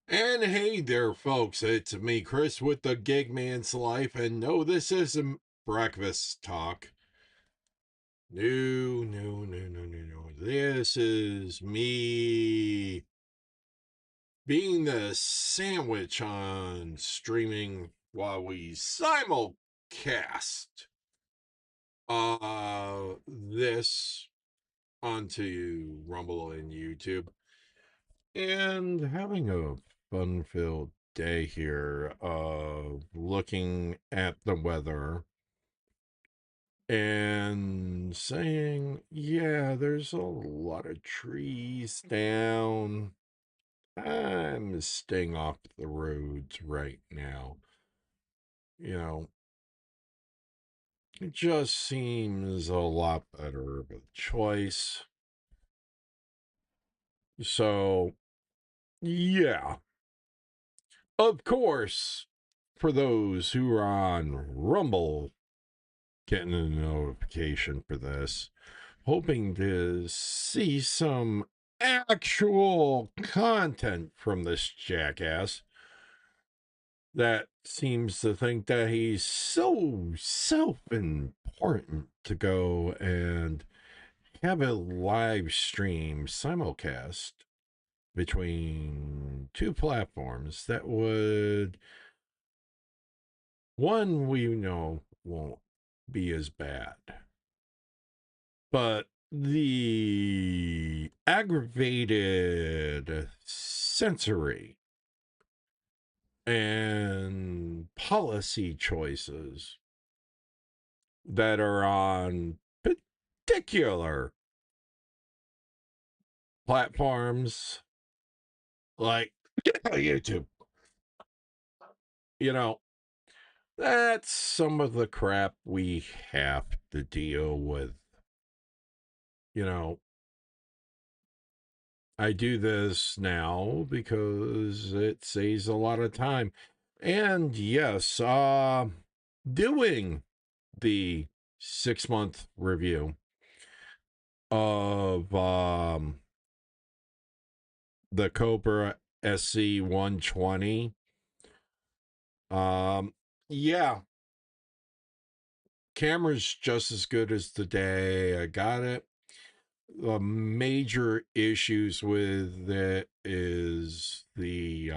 And hey there, folks. It's me, Chris, with the Gig Man's Life. And no, this isn't breakfast talk. No, no, no, no, no, no. This is me being the sandwich on streaming while we simulcast this onto Rumble and YouTube. And having a fun filled day here, looking at the weather and saying, yeah, there's a lot of trees down. I'm staying off the roads right now. You know, it just seems a lot better of a choice. So, yeah, of course, for those who are on Rumble, getting a notification for this, hoping to see some actual content from this jackass that seems to think that he's so self-important to go and have a live stream simulcast between two platforms that would, one we know won't be as bad, but the aggravated sensory and policy choices that are on particular platforms like YouTube, you know, that's some of the crap we have to deal with. You know, I do this now because it saves a lot of time. And yes, doing the 6 month review of the Cobra SC 120. Um yeah, camera's just as good as the day I got it. The major issues with it is the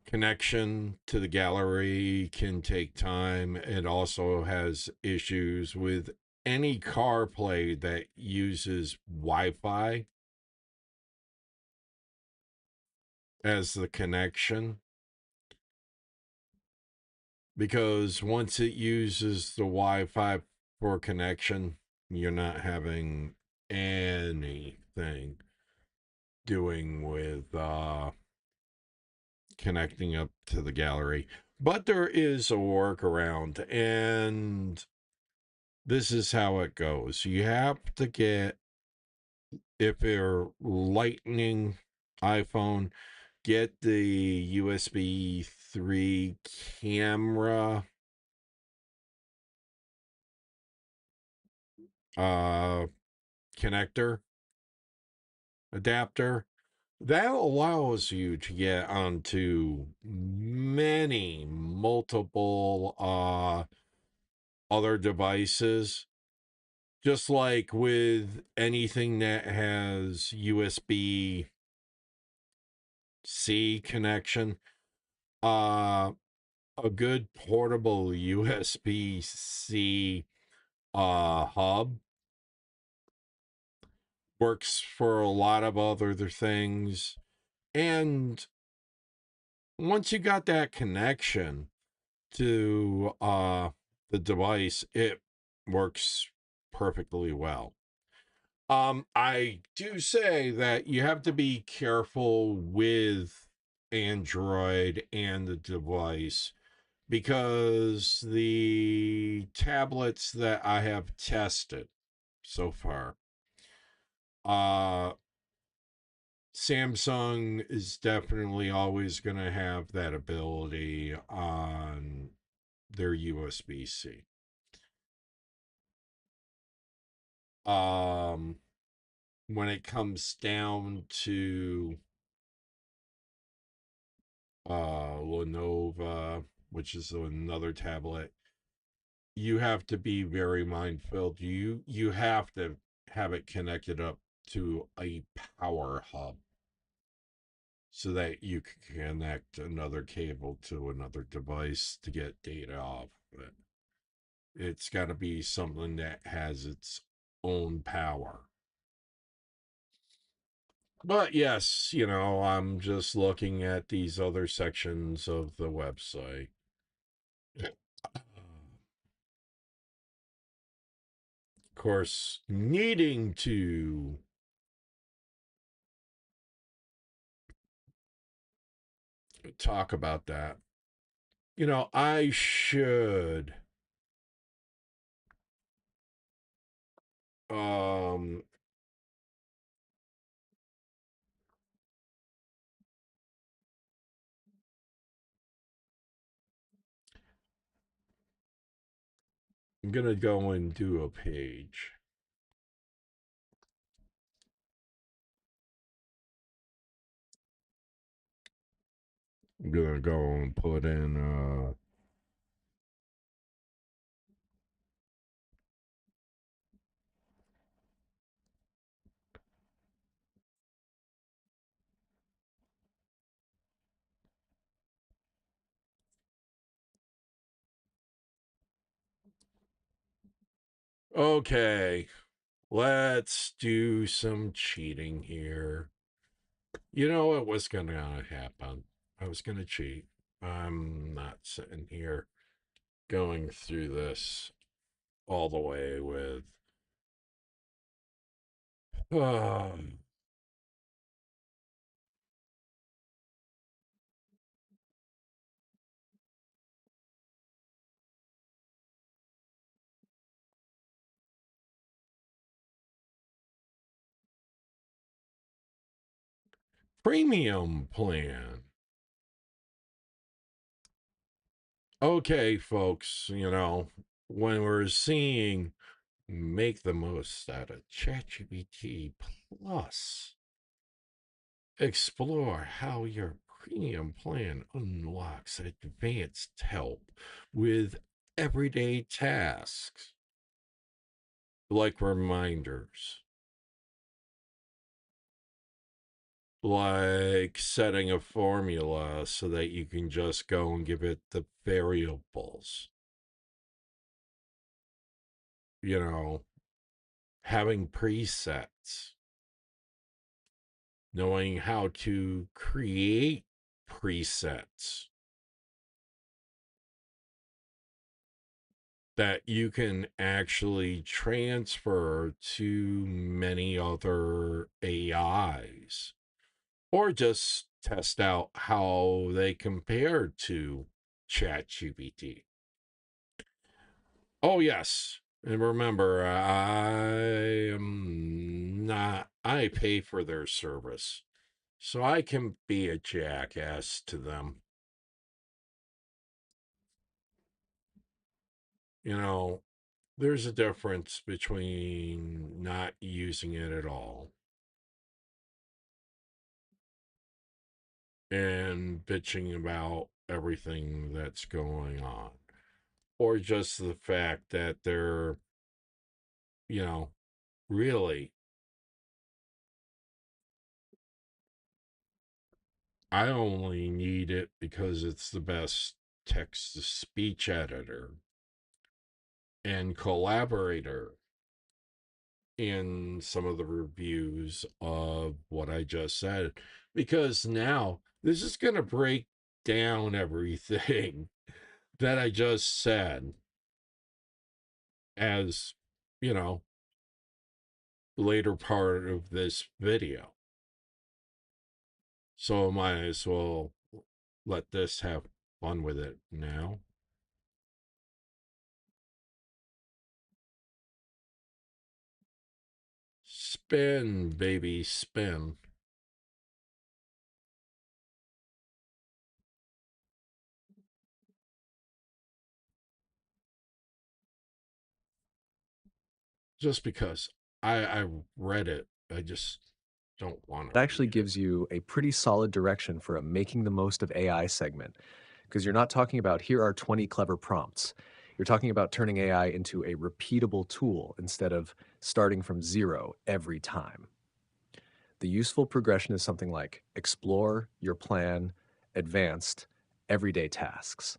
connection to the gallery can take time. It also has issues with any CarPlay that uses Wi-Fi as the connection, because once it uses the Wi-Fi for connection, you're not having anything doing with connecting up to the gallery. But there is a workaround, and this is how it goes. You have to get, if you're Lightning iPhone, get the USB 3 camera uh connector adapter that allows you to get onto many multiple other devices, just like with anything that has USB C connection. uh a good portable USB C hub works for a lot of other things. And once you got that connection to the device, it works perfectly well. I do say that you have to be careful with Android and the device, because the tablets that I have tested so far, uh Samsung is definitely always going to have that ability on their USB-C. Um when it comes down to Lenovo, which is another tablet, you have to be very mindful. You have to have it connected up to a power hub so that you can connect another cable to another device to get data off of it. It's got to be something that has its own power. But yes, I'm just looking at these other sections of the website. Of course, needing to talk about that. I should um I'm going to go and do a page. I'm going to go and put in okay, let's do some cheating here. You know what was going to happen? I was going to cheat. I'm not sitting here going through this all the way with premium plan. Okay, folks, when we're seeing make the most out of ChatGPT Plus, explore how your premium plan unlocks advanced help with everyday tasks like reminders, like setting a formula so that you can just go and give it the variables, you know, having presets, knowing how to create presets that you can actually transfer to many other AIs or just test out how they compare to ChatGPT. Oh, yes. And remember, I pay for their service. So I can be a jackass to them. You know, there's a difference between not using it at all and bitching about everything that's going on, or just the fact that they're, you know, really, I only need it because it's the best text to speech editor and collaborator in some of the reviews of what I just said. Because now this is going to break down everything that I just said as, you know, later part of this video. So I might as well let this have fun with it now. Spin, baby, spin. Just because I read it I just don't want to It read actually it. gives you a pretty solid direction for a making the most of AI segment because you're not talking about here are 20 clever prompts. You're talking about turning AI into a repeatable tool instead of starting from zero every time. The useful progression is something like explore, your plan, advanced, everyday tasks.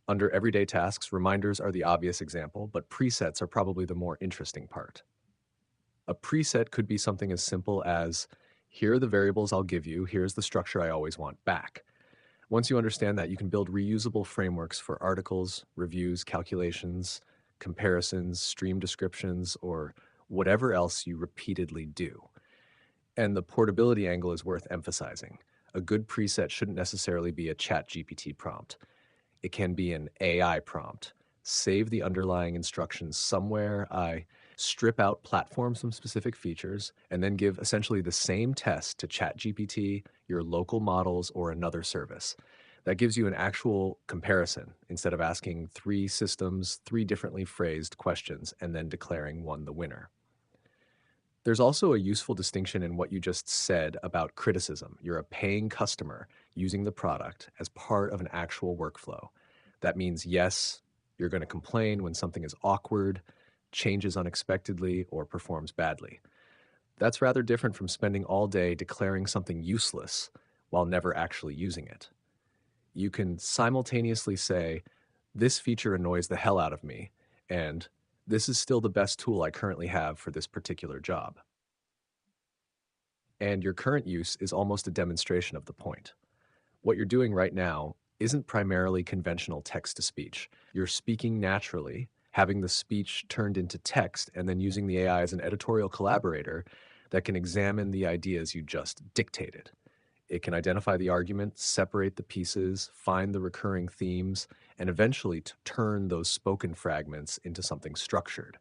Under everyday tasks, reminders are the obvious example, but presets are probably the more interesting part. A preset could be something as simple as here are the variables I'll give you, here's the structure I always want back. Once you understand that, you can build reusable frameworks for articles, reviews, calculations, comparisons, stream descriptions, or whatever else you repeatedly do. And the portability angle is worth emphasizing. A good preset shouldn't necessarily be a ChatGPT prompt. It can be an AI prompt. Save the underlying instructions somewhere. I strip out platform some specific features and then give essentially the same test to ChatGPT, your local models, or another service. That gives you an actual comparison instead of asking three systems, three differently phrased questions, and then declaring one the winner. There's also a useful distinction in what you just said about criticism. You're a paying customer using the product as part of an actual workflow. That means, yes, you're going to complain when something is awkward, changes unexpectedly, or performs badly. That's rather different from spending all day declaring something useless while never actually using it. You can simultaneously say, this feature annoys the hell out of me, and this is still the best tool I currently have for this particular job. And your current use is almost a demonstration of the point. What you're doing right now isn't primarily conventional text to speech. You're speaking naturally, having the speech turned into text, and then using the AI as an editorial collaborator that can examine the ideas you just dictated. It can identify the argument, separate the pieces, find the recurring themes, and eventually to turn those spoken fragments into something structured,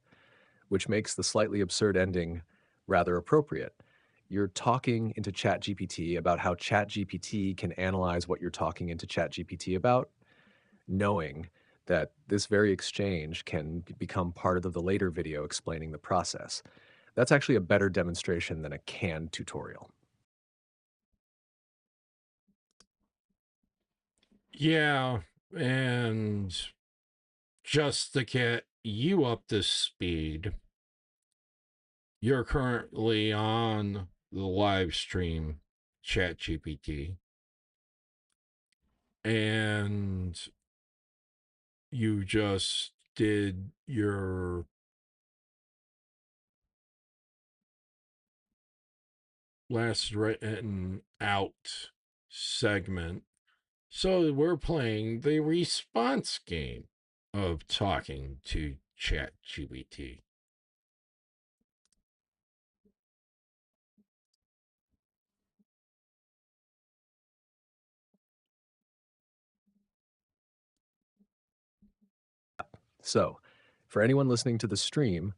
which makes the slightly absurd ending rather appropriate. You're talking into ChatGPT about how ChatGPT can analyze what you're talking into ChatGPT about, knowing that this very exchange can become part of the later video explaining the process. That's actually a better demonstration than a canned tutorial. Yeah, and just to get you up to speed, you're currently on the live stream ChatGPT, and you just did your last written out segment. So we're playing the response game of talking to ChatGPT. So, for anyone listening to the stream,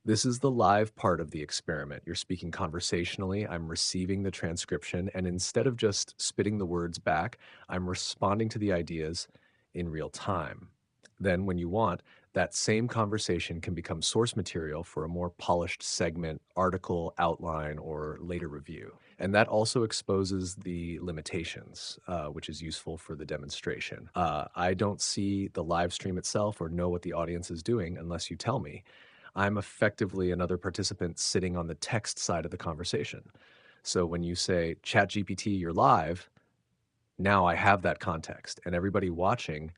this is the live part of the experiment. You're speaking conversationally. I'm receiving the transcription. And instead of just spitting the words back, I'm responding to the ideas in real time. Then, when you want, that same conversation can become source material for a more polished segment, article, outline, or later review. And that also exposes the limitations, which is useful for the demonstration. I don't see the live stream itself or know what the audience is doing unless you tell me. I'm effectively another participant sitting on the text side of the conversation. So when you say, ChatGPT, you're live, now I have that context, and everybody watching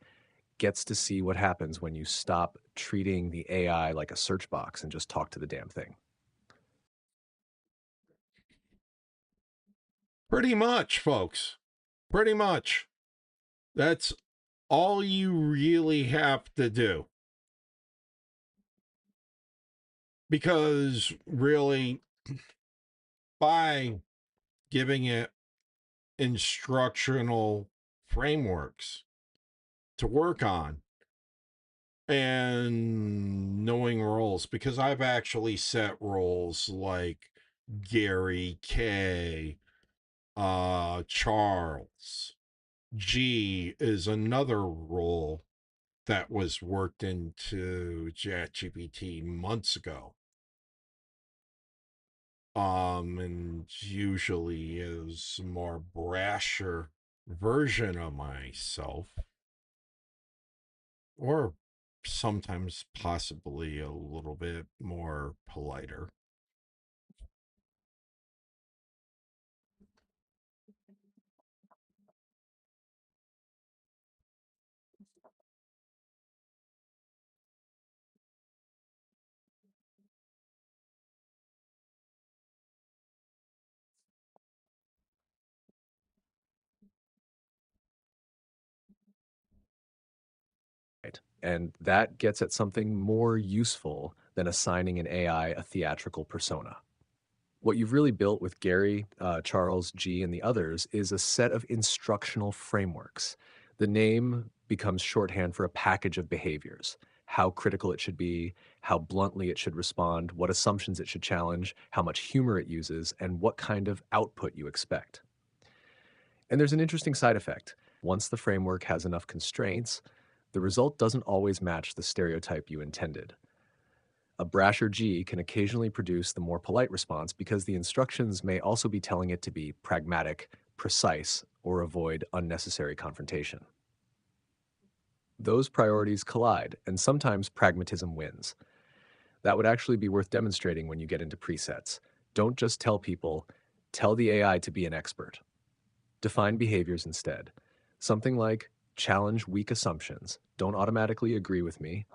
gets to see what happens when you stop treating the AI like a search box and just talk to the damn thing. Pretty much, folks. Pretty much. That's all you really have to do. Because really, by giving it instructional frameworks to work on and knowing roles, because I've actually set roles like Gary K, Charles. G is another role that was worked into ChatGPT months ago. and usually is a more brasher version of myself, or sometimes possibly a little bit more politer. Right. And that gets at something more useful than assigning an AI a theatrical persona. What you've really built with Gary, Charles, G, and the others is a set of instructional frameworks. The name becomes shorthand for a package of behaviors: how critical it should be, how bluntly it should respond, what assumptions it should challenge, how much humor it uses, and what kind of output you expect. And there's an interesting side effect. Once the framework has enough constraints, the result doesn't always match the stereotype you intended. A brasher G can occasionally produce the more polite response because the instructions may also be telling it to be pragmatic, precise, or avoid unnecessary confrontation. Those priorities collide, and sometimes pragmatism wins. That would actually be worth demonstrating when you get into presets. Don't just tell people, tell the AI to be an expert. Define behaviors instead. Something like challenge weak assumptions, don't automatically agree with me,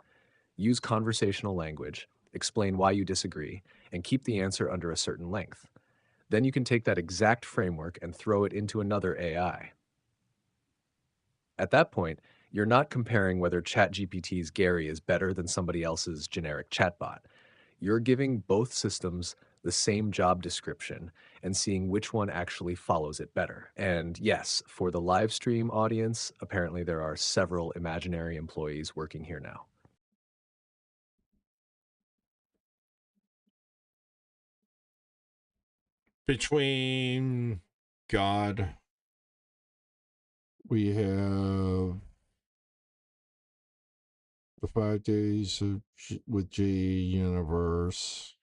use conversational language, explain why you disagree, and keep the answer under a certain length. Then you can take that exact framework and throw it into another AI. At that point, you're not comparing whether ChatGPT's Gary is better than somebody else's generic chatbot. You're giving both systems the same job description and seeing which one actually follows it better. And yes, for the live stream audience, apparently there are several imaginary employees working here now. Between God, we have the 5 days of with J universe.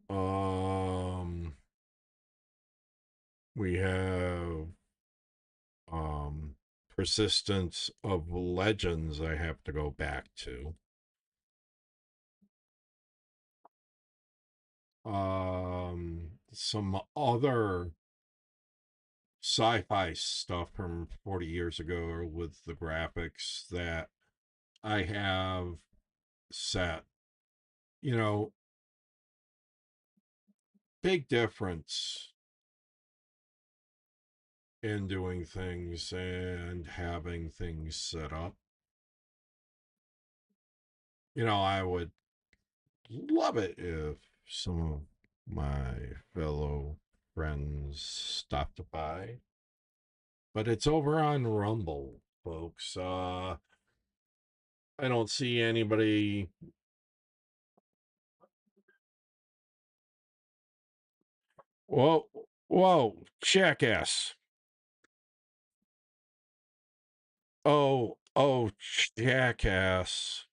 Um, we have persistence of legends. I have to go back to. Some other sci-fi stuff from 40 years ago with the graphics that I have set. You know, big difference in doing things and having things set up. I would love it if some of my fellow friends stopped by. But it's over on Rumble, folks. I don't see anybody. Whoa, whoa, jackass. Oh, jackass.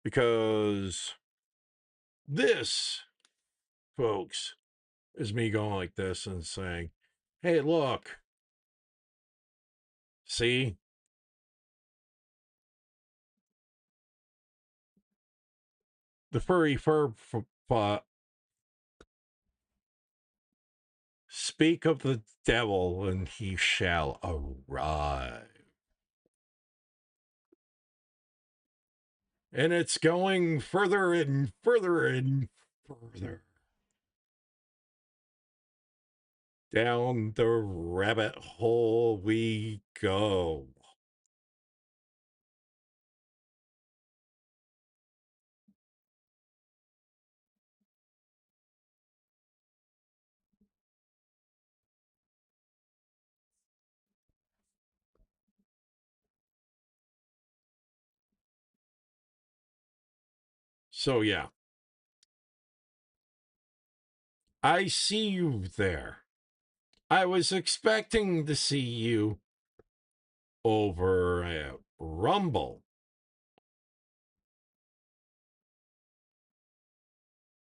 Because this, folks, is me going like this and saying, hey, look, see, the furry fur, speak of the devil and he shall arrive. And it's going further and further and further down the rabbit hole we go. So, yeah, I see you there. I was expecting to see you over at Rumble.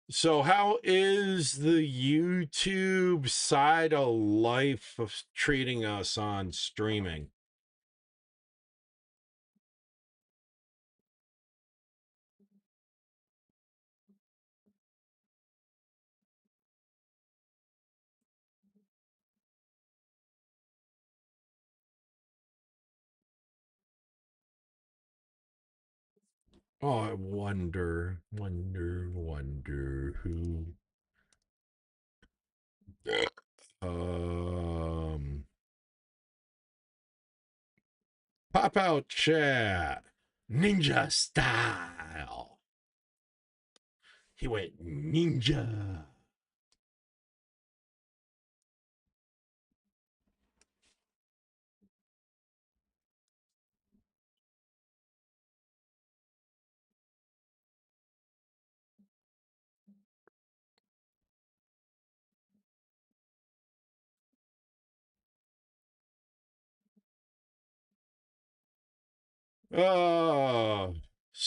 So, how is the YouTube side of life of treating us on streaming? Oh, I wonder who. Um, Pop out chat, ninja style. He went ninja.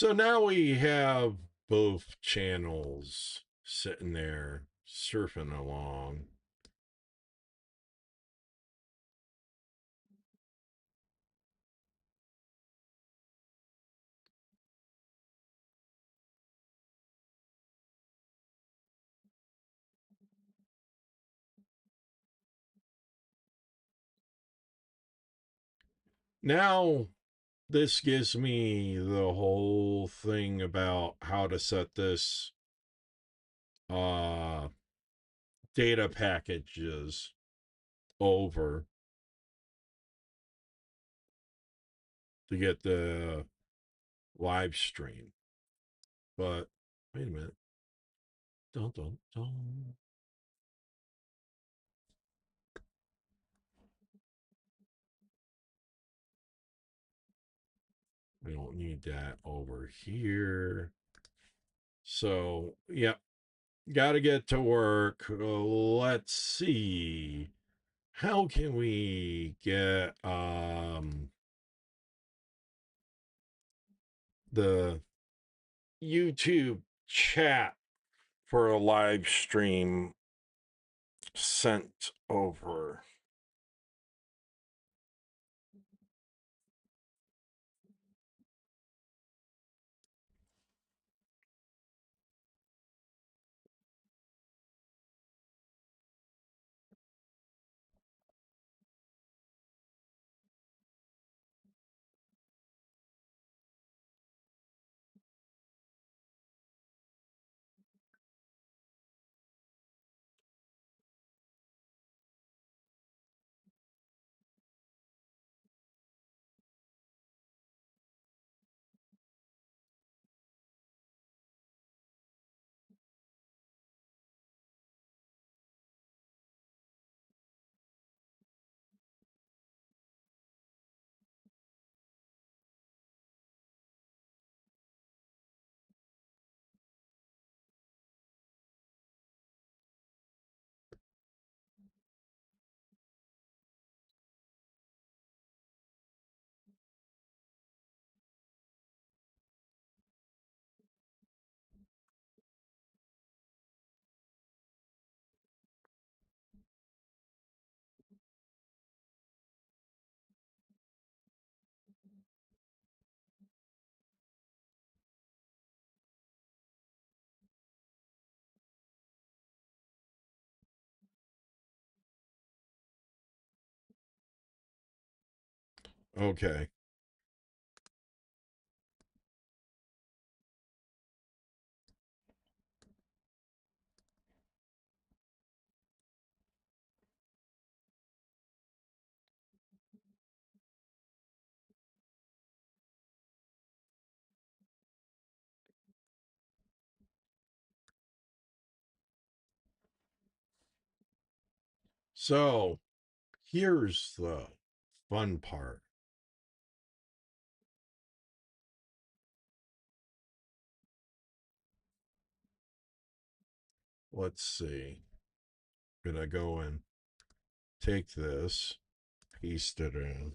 So now we have both channels sitting there surfing along. Now, this gives me the whole thing about how to set this uh data packages over to get the live stream. But wait a minute. Dun, dun, dun. We don't need that over here. So, yeah, got to get to work. Let's see. How can we get the YouTube chat for a live stream sent over? Okay. So here's the fun part. Let's see. gonna go and take this, paste it in.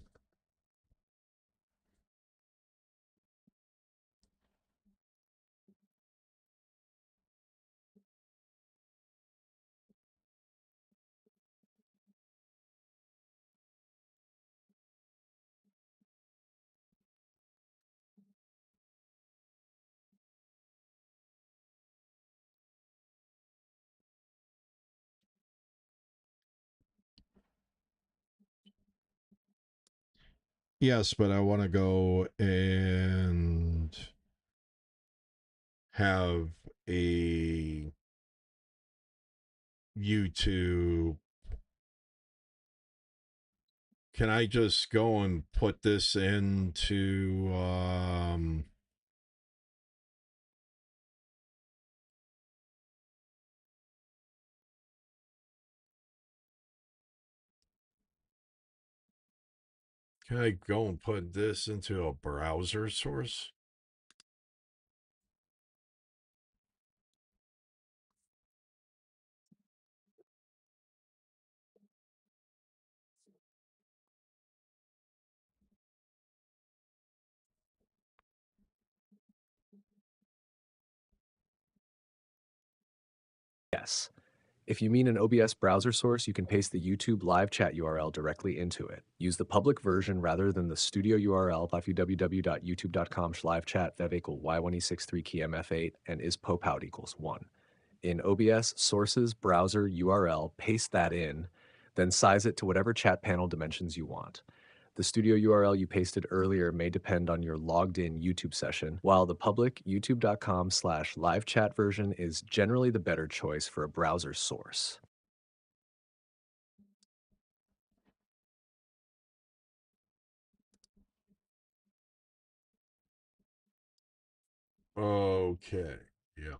Yes, but I want to go and have a YouTube. Can I just go and put this into can I go and put this into a browser source? Yes. If you mean an OBS browser source, you can paste the YouTube live chat URL directly into it. Use the public version rather than the studio URL www.youtube.com/livechat vev equal y1e63 key mf8 and is popout equals 1. In OBS sources browser URL, paste that in, then size it to whatever chat panel dimensions you want. The studio URL you pasted earlier may depend on your logged in YouTube session, while the public youtube.com/livechat version is generally the better choice for a browser source. Okay. Yeah.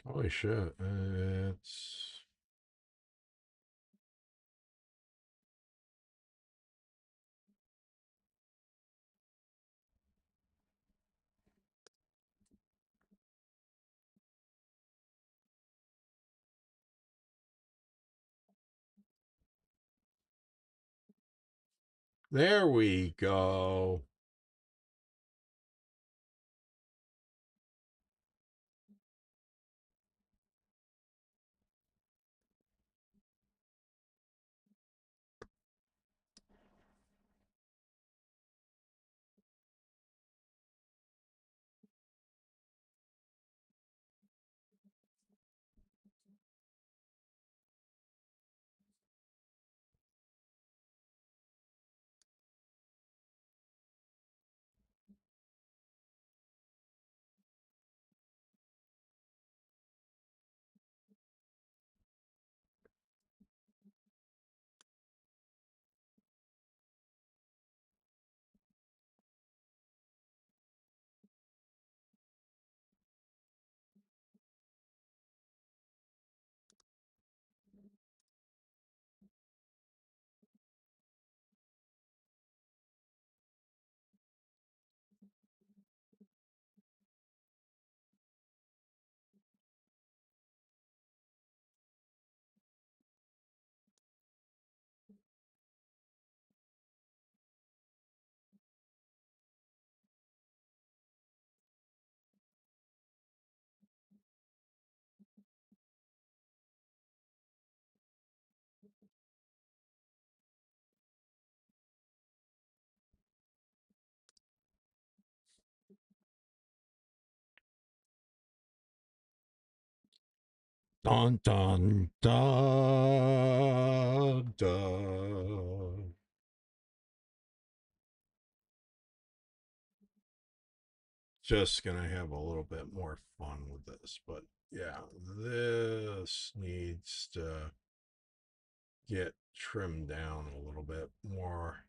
Holy shit. It's there we go. Dun dun dun dun. Just gonna have a little bit more fun with this, but yeah, this needs to get trimmed down a little bit more.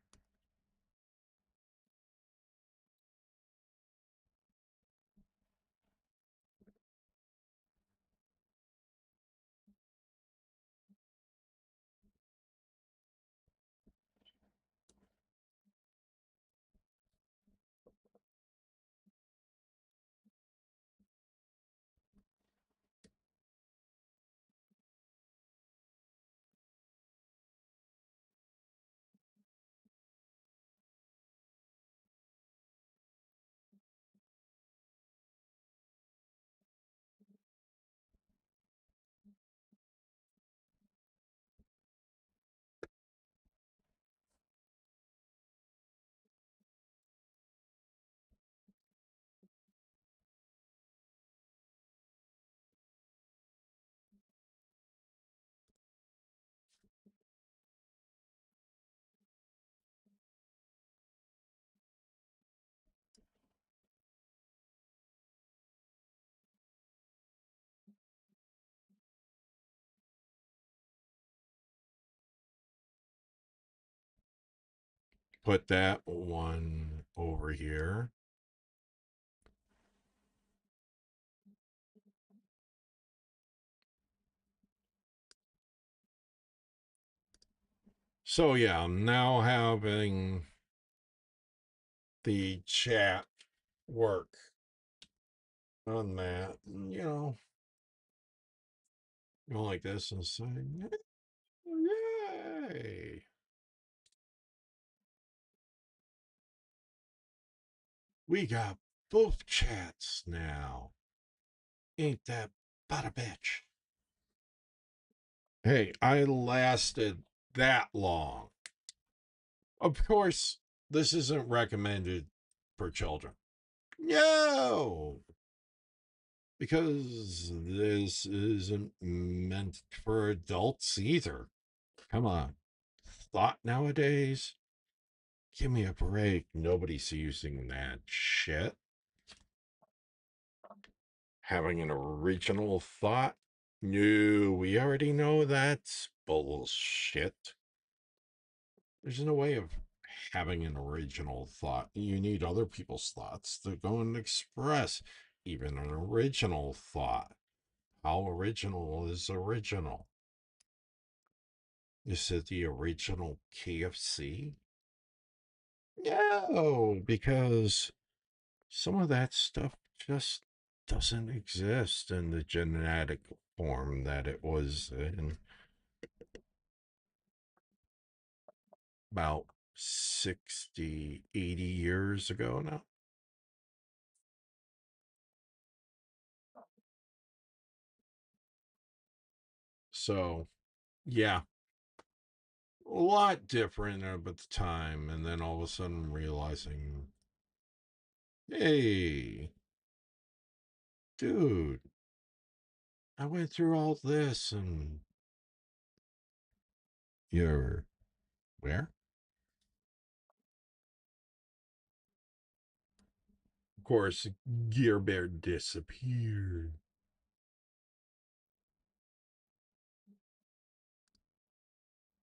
put that one over here. So yeah, I'm now having the chat work on that. Go like this and say, yay. We got both chats now. Ain't that but a bitch? Hey, I lasted that long. Of course, this isn't recommended for children. No, because this isn't meant for adults either. Come on. Thought nowadays? Give me a break. Nobody's using that shit. Having an original thought? No, we already know that's bullshit. There's no way of having an original thought. You need other people's thoughts to go and express even an original thought. How original is original? Is it the original KFC? No, because some of that stuff just doesn't exist in the genetic form that it was in about 60, 80 years ago now. So, yeah, a lot different at the time. And then all of a sudden realizing, hey, dude, I went through all this and you're where? Of course, Gear Bear disappeared.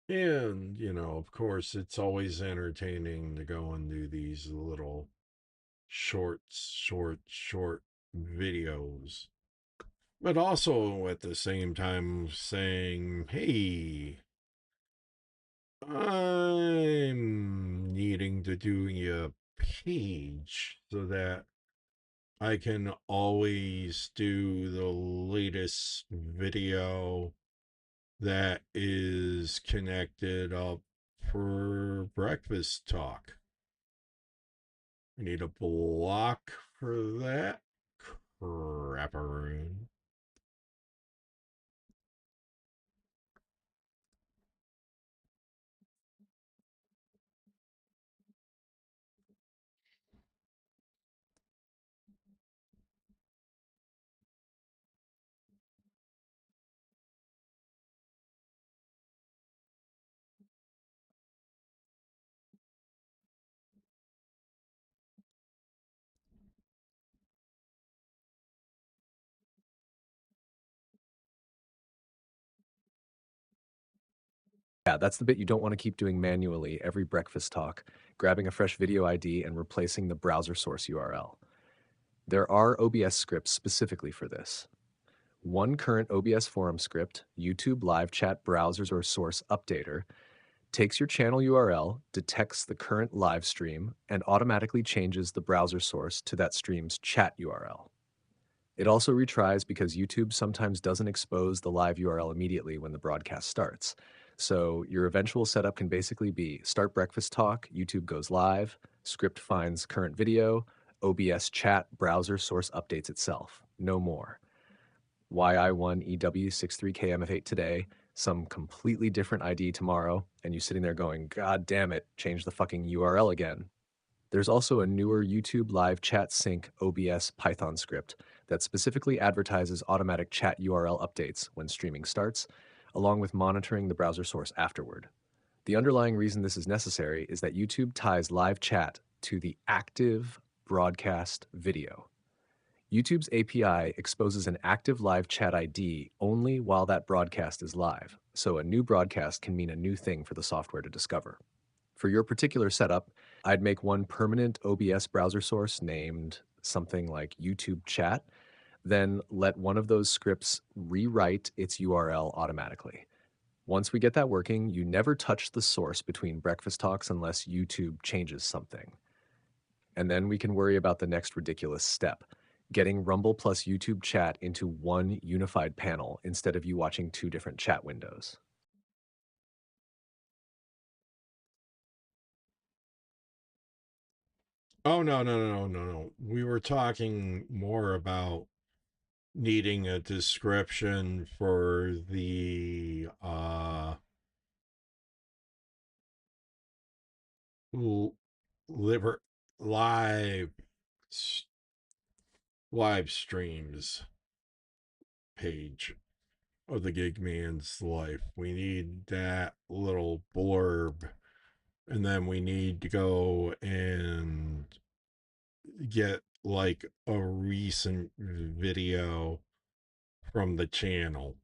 And, of course, it's always entertaining to go and do these little short videos. But also at the same time saying, hey, I'm needing to do a page so that I can always do the latest video that is connected up for breakfast talk. I need a block for that. Crapperoon. Yeah, that's the bit you don't want to keep doing manually every breakfast talk, grabbing a fresh video ID and replacing the browser source URL. There are OBS scripts specifically for this. One current OBS forum script, YouTube Live Chat Browsers or Source Updater, takes your channel URL, detects the current live stream, and automatically changes the browser source to that stream's chat URL. It also retries because YouTube sometimes doesn't expose the live URL immediately when the broadcast starts. So your eventual setup can basically be start breakfast talk, YouTube goes live, script finds current video, OBS chat browser source updates itself. No more. YI1EW63KMF8 today, some completely different ID tomorrow, and you sitting there going, God damn it, change the fucking URL again. There's also a newer YouTube Live Chat Sync OBS Python script that specifically advertises automatic chat URL updates when streaming starts, along with monitoring the browser source afterward. The underlying reason this is necessary is that YouTube ties live chat to the active broadcast video. YouTube's API exposes an active live chat ID only while that broadcast is live, so a new broadcast can mean a new thing for the software to discover. For your particular setup, I'd make one permanent OBS browser source named something like YouTube chat, then let one of those scripts rewrite its URL automatically. Once we get that working, you never touch the source between breakfast talks unless YouTube changes something. And then we can worry about the next ridiculous step, getting Rumble plus YouTube chat into one unified panel instead of you watching two different chat windows. Oh, no, no, no, no, no, no. We were talking more about needing a description for the l- liver live s- live streams page of the gig man's life. We need that little blurb, and then we need to go and get like a recent video from the channel.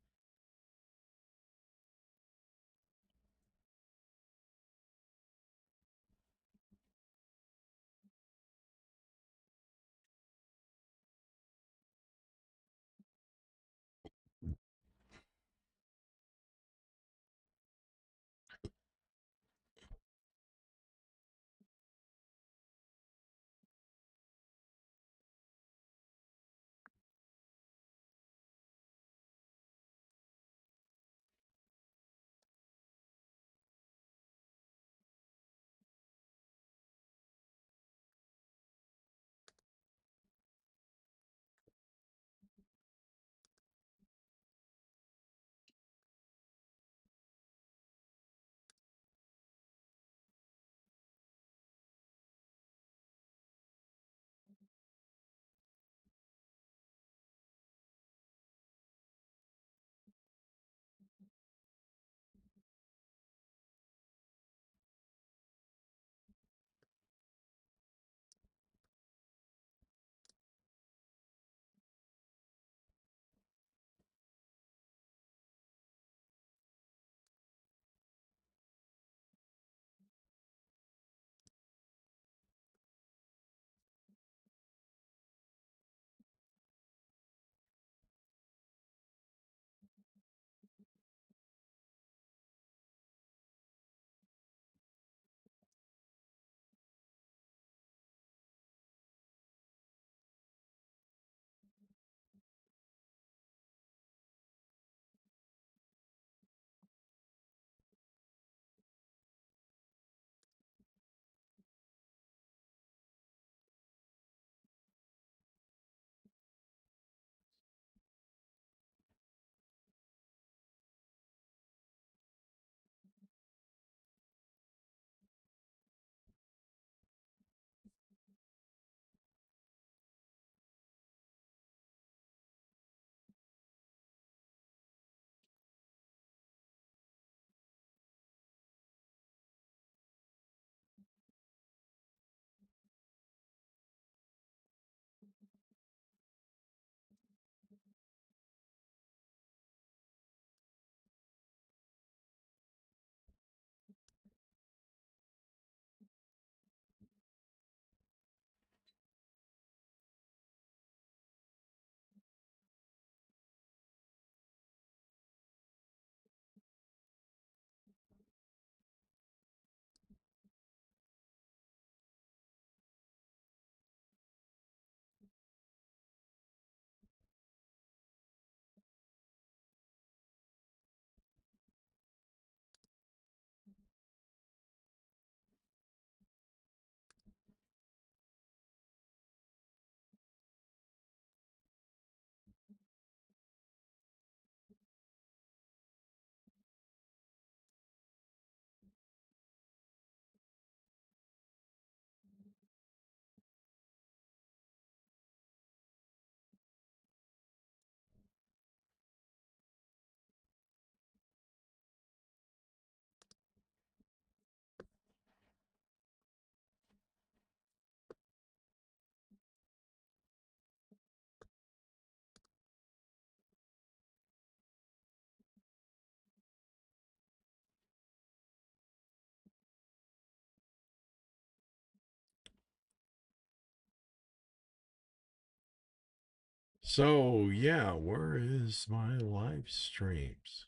So, yeah, where is my live streams?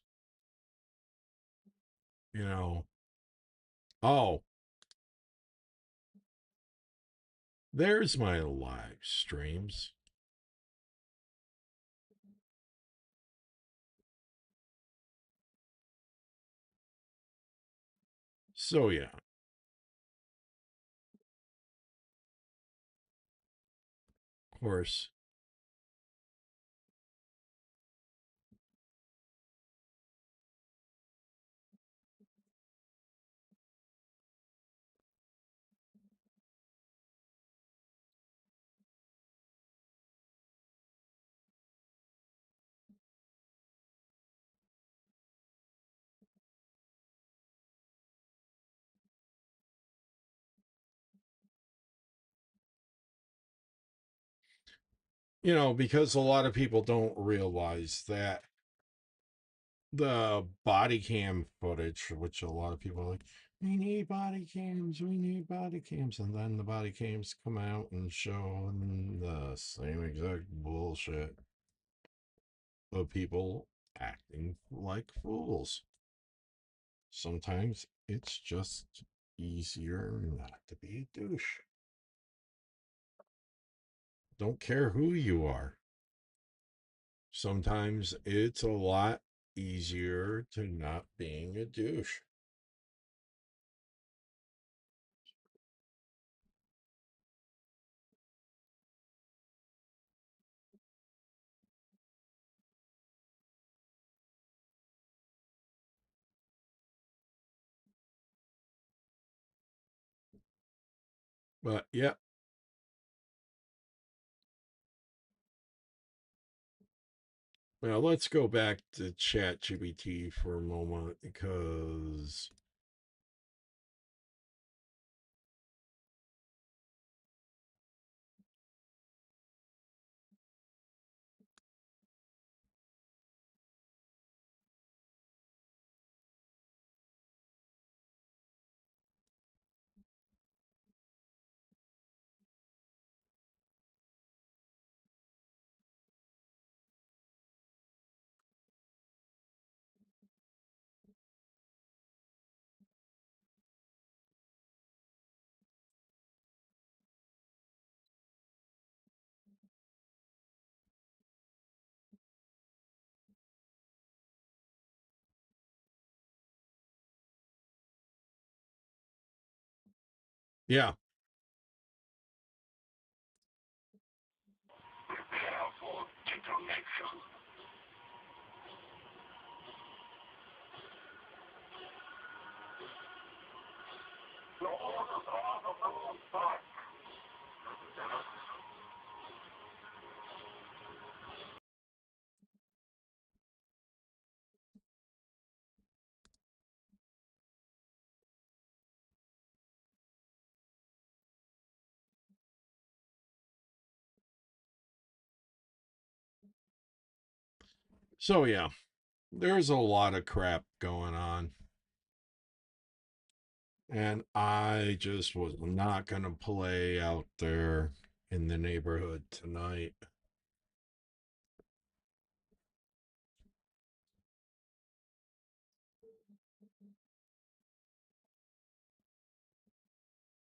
You know, oh, there's my live streams. So, yeah, of course. Because a lot of people don't realize that the body cam footage, which a lot of people are like, we need body cams. And then the body cams come out and show the same exact bullshit of people acting like fools. Sometimes it's just easier not to be a douche. Don't care who you are. Sometimes it's a lot easier to not being a douche. But yeah, well, let's go back to ChatGPT for a moment because, yeah, so yeah, there's a lot of crap going on. And I just was not going to play out there in the neighborhood tonight.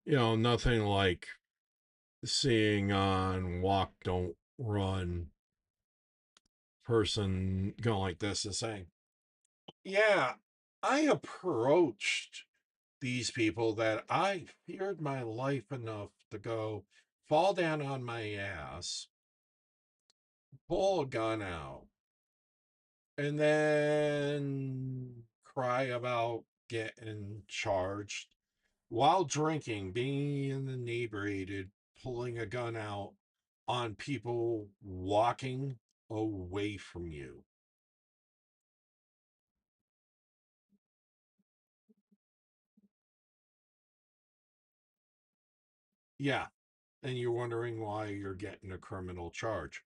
Nothing like seeing on Walk Don't Run person going like this and saying, yeah, I approached these people that I feared my life enough to go fall down on my ass, pull a gun out, and then cry about getting charged while drinking, being inebriated, pulling a gun out on people walking away from you. Yeah. And you're wondering why you're getting a criminal charge.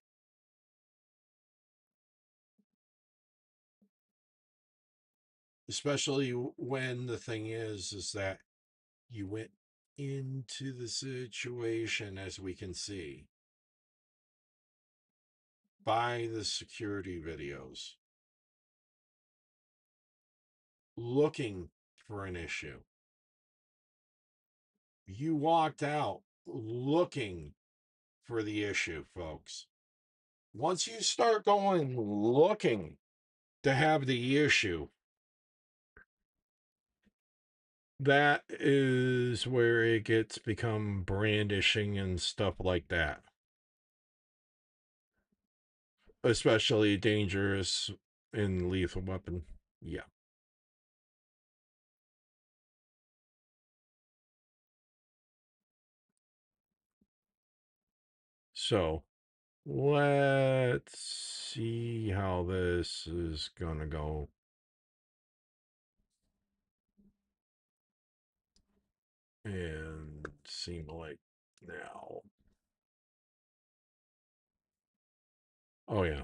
Especially when the thing is that you went into the situation, as we can see. by the security videos looking for an issue. You walked out looking for the issue, folks. Once you start going looking to have the issue, that is where it gets become brandishing and stuff like that. Especially dangerous and lethal weapon. Yeah. So let's see how this is gonna go. And seem like now. Oh yeah.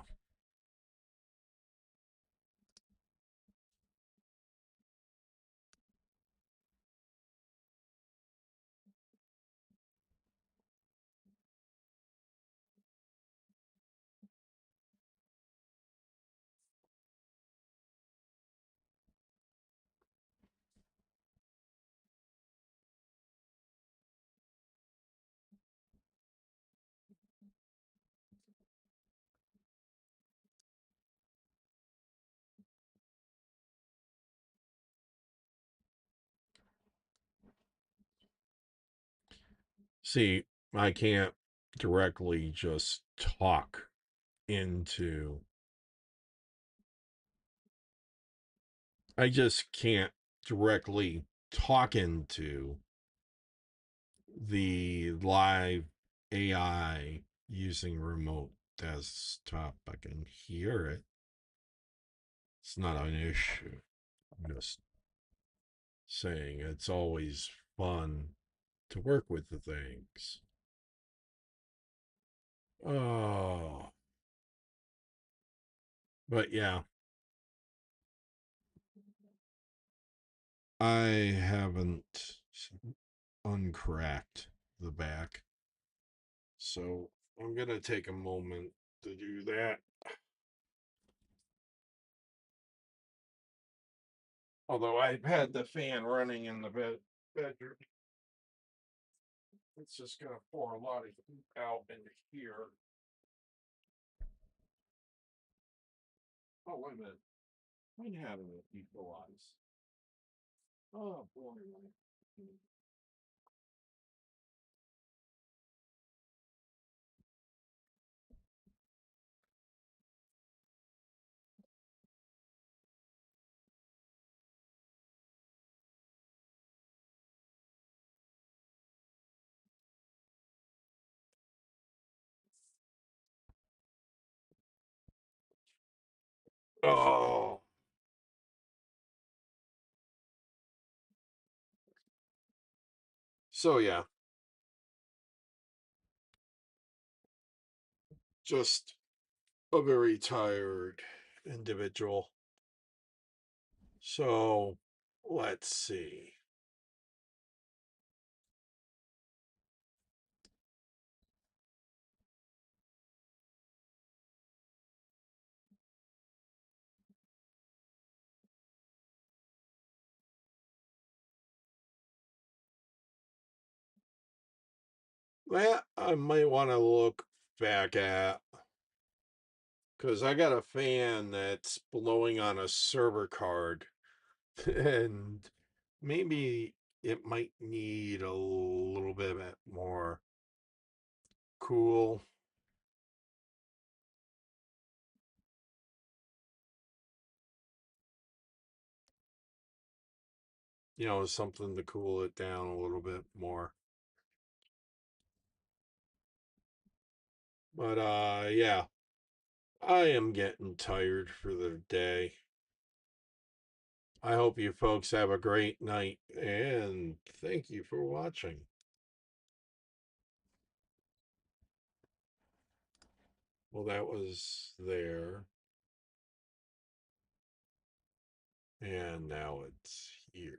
See, I can't directly just talk into, I just can't directly talk into the live AI using remote desktop. I can hear it. It's not an issue. I'm just saying it's always fun to work with the things. Oh, but yeah, I haven't uncracked the back, so I'm gonna take a moment to do that. Although I've had the fan running in the bedroom, it's just gonna pour a lot of heat out into here. Oh, wait a minute. Might have it equalize. Oh boy. Oh. So yeah, just a very tired individual. So let's see. That I might want to look back at because I got a fan that's blowing on a server card and maybe it might need a little bit more cool. Something to cool it down a little bit more. But yeah, I am getting tired for the day. I hope you folks have a great night and thank you for watching. Well, that was there. And now it's here.